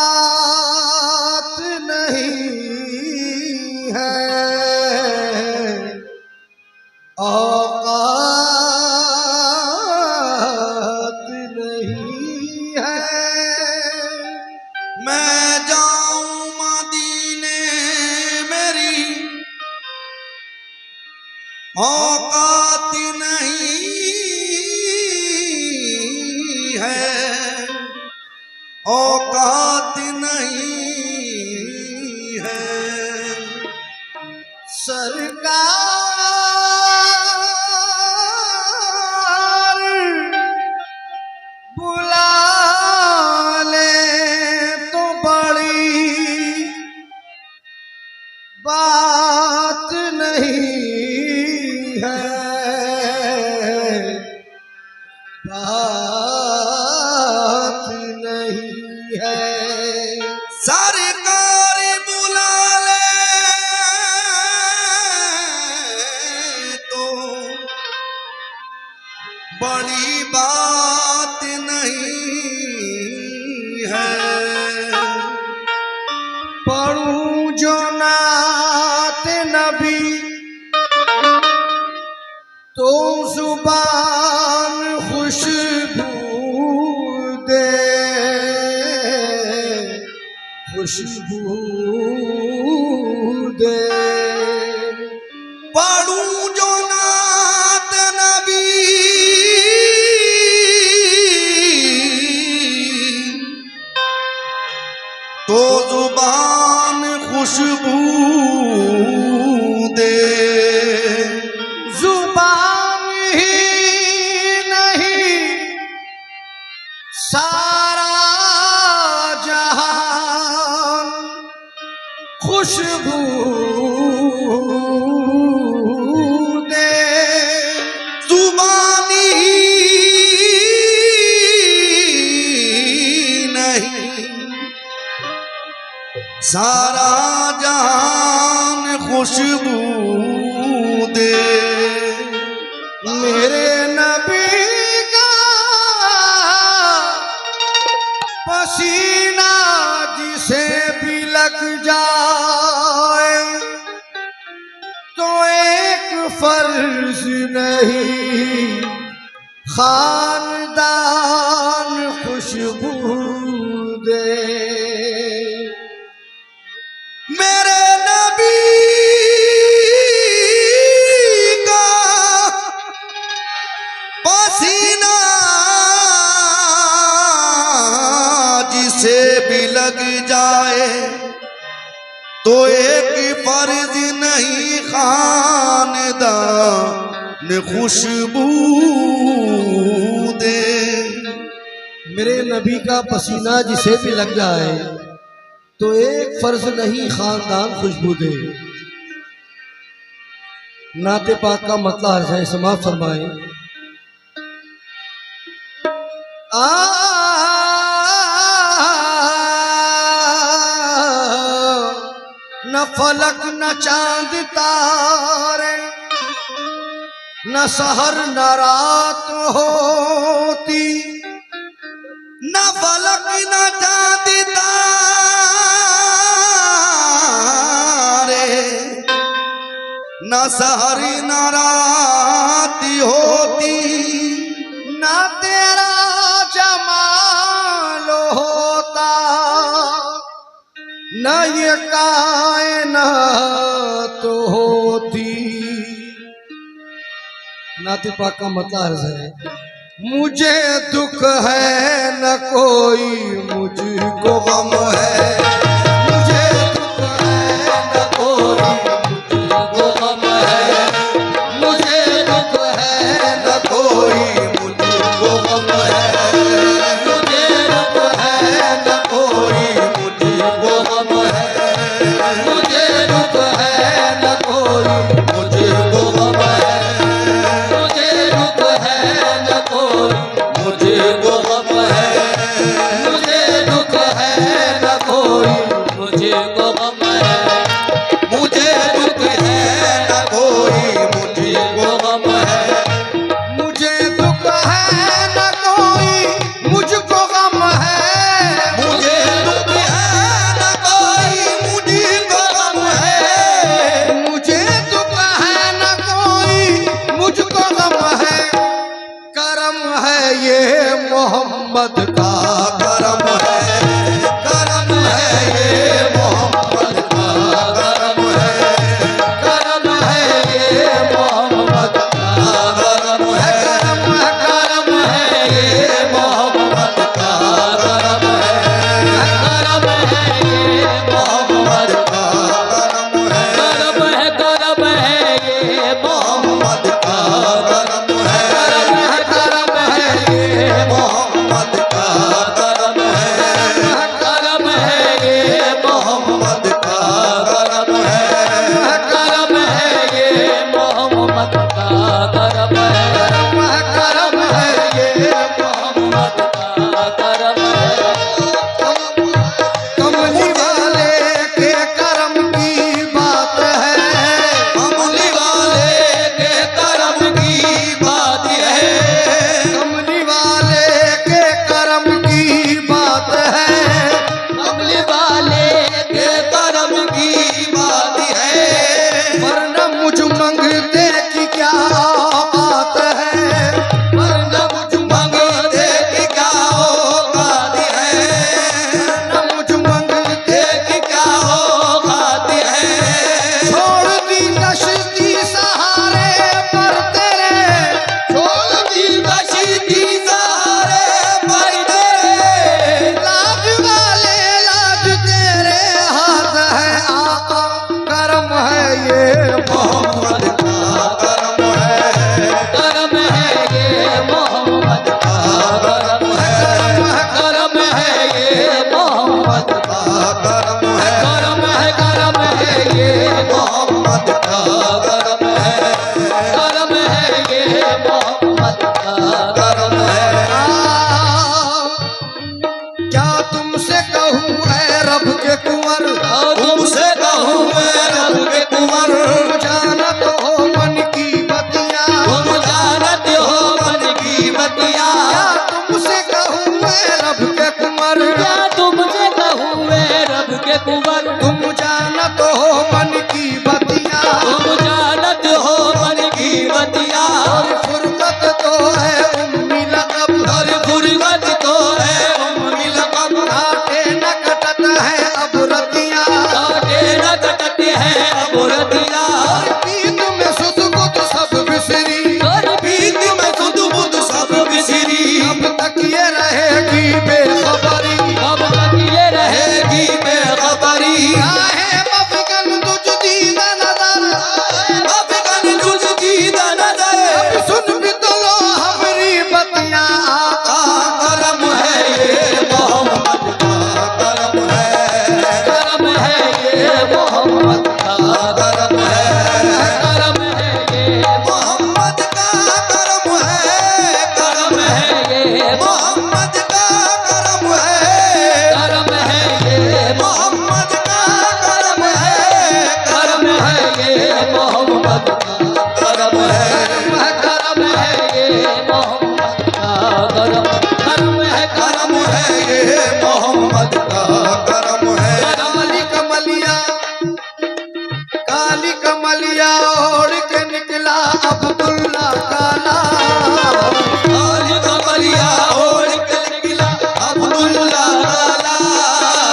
औकात नहीं है, औकात नहीं है। मैं जाऊं मदीने मेरी औकात नहीं है, औकात नहीं है। सरकार बुला ले तो बड़ी बात नहीं है, बात नहीं है। सरकार बुला ले तो बड़ी बात नहीं है। पढ़ूं जो नात नबी तो जुबान खुशबू दे, खुशबू दे। पढ़ूं जो नात नबी तो जुबान खुशबू दे। जुबान ही नहीं सारा जहान खुशबू दे। जुबान ही नहीं सारा जहान खुशबू दे। मेरे नबी का पसीना जिसे भी लग जाए तो एक फर्ज नहीं, खानदान खुशबू दे। मेरे नबी का पसीना जिसे भी लग जाए तो एक फर्ज नहीं, खानदान खुशबू दे। मेरे नबी का पसीना जिसे भी लग जाए तो एक फर्ज नहीं खानदान खुशबू दे। नाते पाक का मतलब हर है समाप्त फरमाए। न फलक न चांद तारे न सहर न रात होती, न फलक न चांद तारे न सहरी न रात होती, न तेरा जमाल होता, न ये कायनात होती। नाते पाक का मतलब अर्ज है, मुझे दुख है न कोई मुझको गम है, मुझे दुख है न कोई मुझको गम है, मुझे दुख है न कोई मुझको गम है, मुझे दुख है न कोई मुझको गम है, मुझे दुख है न कोई मुझको गम है, मुझे दुख है न कोई मुझको गम है, मुझे दुख है न कोई मुझको गम है, मुझे दुख है न कोई मुझको गम है, मुझे दुख है न कोई मुझको गम है, मुझे दुख है न कोई मुझको गम है, मुझे दुख है न कोई मुझको गम है। करम है ये मोहम्मद का, करम है, करम है ये मोहम्मद का, करम है, करम है ये मोहम्मद का, करम है, करम है ये मोहम्मद का, करम है, करम है ये मोहम्मद का करम है, करम है ये मोहम्मद का करम है, करम है ये मोहम्मद का करम है, करम है ये मोहम्मद का करम है, करम है ये मोहम्मद का करम है, करम है ये मोहम्मद का करम है। कमली वाले के करम की बात है, कमली वाले के करम की बात है, कमली वाले के करम की बात है, कमली वाले के करम की बात है, वरना मुझ मंगते की क्या बात है, वरना मुझ मंगते की क्या औकात है, वरना मुझ मंगते की क्या औकात है, छोड़ दी कश्ती सहारे पर तेरे, छोड़ दी कशीदी सहारे पर तेरे, लाज वाले लाज तेरे हाथ है आका, करम है ये मोहम्मद का करम है, करम है ये मोहम्मद का करम है, करम है ये मोहम्मद का करम है, करम है ये मोहम्मद का करम है, करम है ये मोहम्मद का करम है, क्या तुमसे कहूँ ऐ रब के कुंवर, तुमसे कहूँ मैं रब के कुंवर, जानत हो मन की बतिया, तुम जानत हो मन की बतिया, क्या तुमसे कहूँ ऐ रब के कुंवर, क्या तुमसे कहूँ ऐ रब के कुंवर, तुम जानत हो मन की बतिया, तुम जानत हो मन की बतिया, और फुर्सत तो है उम्मी लकब, और फुर्सत तो है उम्मी लकब, काटे न कटत है अब रतिया, काटे न कटते हैं अब रतिया, पीत में सुध बुध सब बिसरी, बीत में सुध बुध सब बिसरी, अब तक ये रहेगी बेखबरी, अब तक ये रहेगी बेखबरी, काहे बफगन तुझ दीदा नजर, अफगन तुझ दीद नजर, अब सुन भी तो लो हमारी बतिया, करम है ये मोहम्मद का करम है, काला लाल कमलिया ओढ़ के निकला अब्दुल्ला काला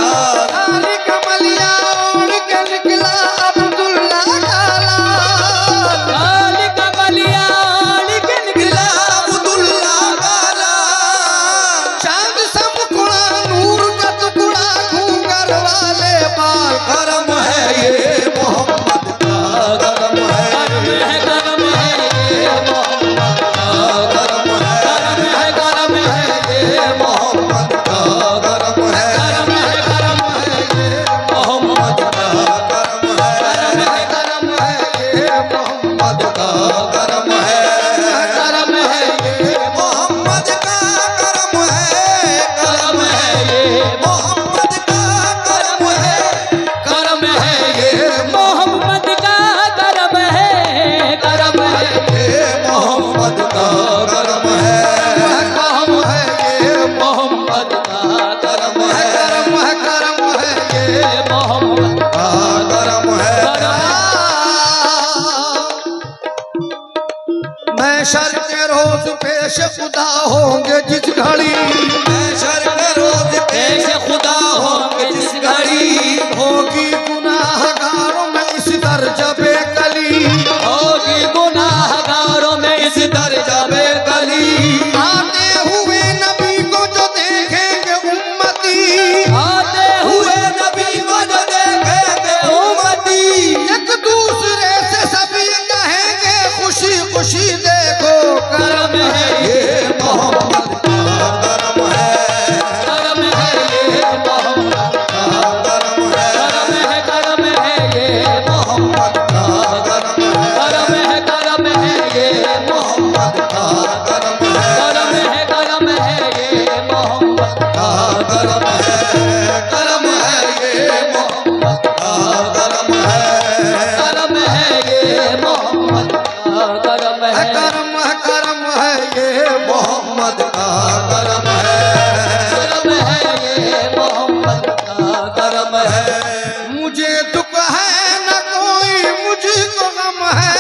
लाल कमलिया ओढ़ के निकला अब्दुल्ला काला लाल कमलिया ओढ़ के निकला अब्दुल्ला काला चांद सा मुखड़ा नूर का टुकड़ा घूंघर वाले बाल करम है ये मोहम्मद का करम है करम है ये मोहम्मद का करम है करम है ये मोहम्मद का करम है करम है ये मोहम्मद का करम है करम है ये मोहम्मद का करम है करम है ये मोहम्मद का करम है करम है ये मोहम्मद का करम है करम है ये मोहम्मद का करम है करम है ये मोहम्मद का करम है करम है ये मोहम्मद का करम है करम है ये ये मोहम्मद का करम है महशर के रोज पेश खुदा होंगे जिस घड़ी महशर के रोज पेश खुदा होंगे जिस घड़ी होगी गुनाहगारों में इस दर्जा बेकली होगी गुनाहगारों में इस दर्जा बेकली आते हुए नबी को जो देखेंगे उम्मती आते हुए नबी को जो देखेंगे उम्मती एक दूसरे से सभी कहेंगे खुशी खुशी देखो करम है ये मोहम्मद का करम है करम है ये मोहम्मद का करम है करम है ये मोहम्मद का करम है करम है ये मोहम्मद का करम है करम है ये मोहम्मद का करम है करम है ये मोहम्मद का करम है करम है ये मोहम्मद का करम है करम है ये मोहम्मद का करम है ये मोहम्मद का करम है मुझे दुख है न कोई मुझको गम है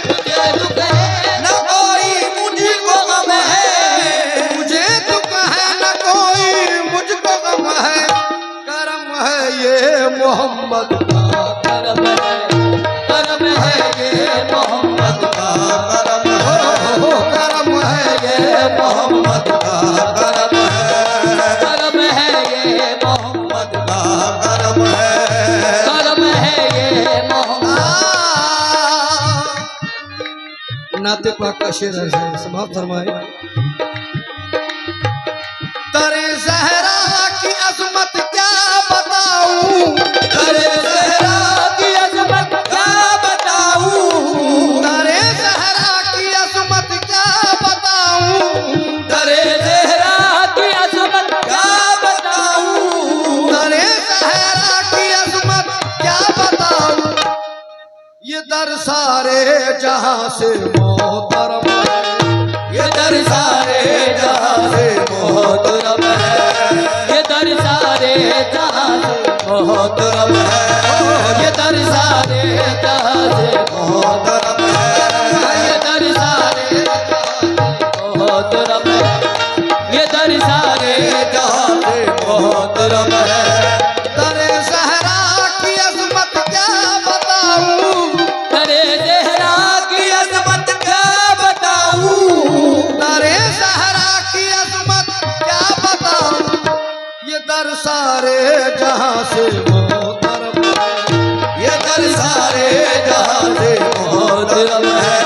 मुझे दुख है न कोई मुझको गम है मुझे दुख है न कोई मुझको गम है करम है ये मोहम्मद का करम है ये मोहम्मद का करम है करम है ये मोहम्मद का करम है ये मोहम्मद का करम है ये मोहम्मद नाते पाक का शेर है समाप्त फरमाए तेरे सहरा की अजमत क्या बताऊं करे सहरा की अजमत क्या बताऊं तेरे सहरा की अजमत क्या बताऊं करे सहरा की अजमत क्या बताऊं तेरे सहरा की अजमत क्या बताऊं ये दर सारे जहां से मोहतरम है ये दर सारे जहां से मोहतरम है ये दर सारे जहां से मोहतरम है ये दर सारे जहां से मोहतरम है ये दर सारे मोहतरम है ये दर सारे जहां से मोहतरम है तेरे सहरा की अजमत क्या बताऊं करे जहरा की अजमत क्या बताऊं तेरे सहरा की अजमत क्या बताऊं ये दर सारे जहां से मोहतरम है ये दर सारे जहां से मोहतरम है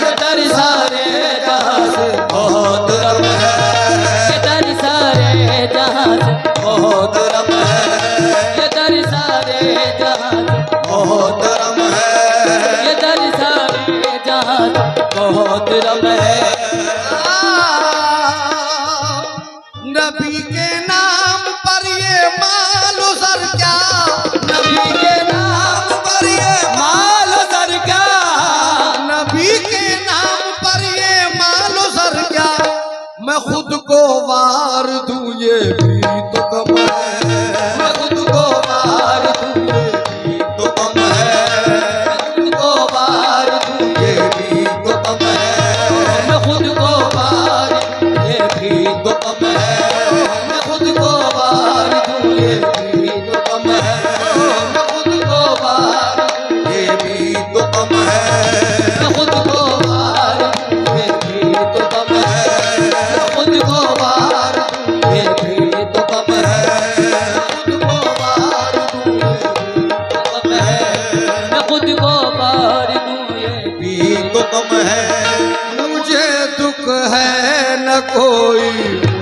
ये दर सारे जहां से मोहतरम है ये दर सारे जहां से मोहतरम है ये दर सारे जहां से मोहतरम है ये दर सारे जहां से मोहतरम है नबी के नाम पर ये मालो सर क्या नबी के नाम पर ये माल सर क्या नबी के नाम पर ये मालो सर क्या मैं खुद को वार दूं ये भी तो कम है मैं खुद को वार दूं ये भी तो कम है मैं खुद को वार दूं ये भी तो कम है न कोई